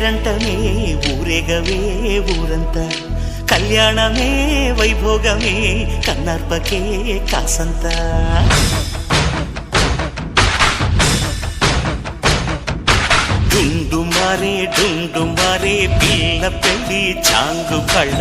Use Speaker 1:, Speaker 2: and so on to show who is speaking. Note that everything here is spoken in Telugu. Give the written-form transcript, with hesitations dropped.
Speaker 1: పేరంటమే ఊరేగవే ఊరంతా కళ్యాణమే వైభోగమే కన్నార్పకే కాసంతా డుండు మారే పిల్ల పెళ్ళి చాంగు కళ్ళ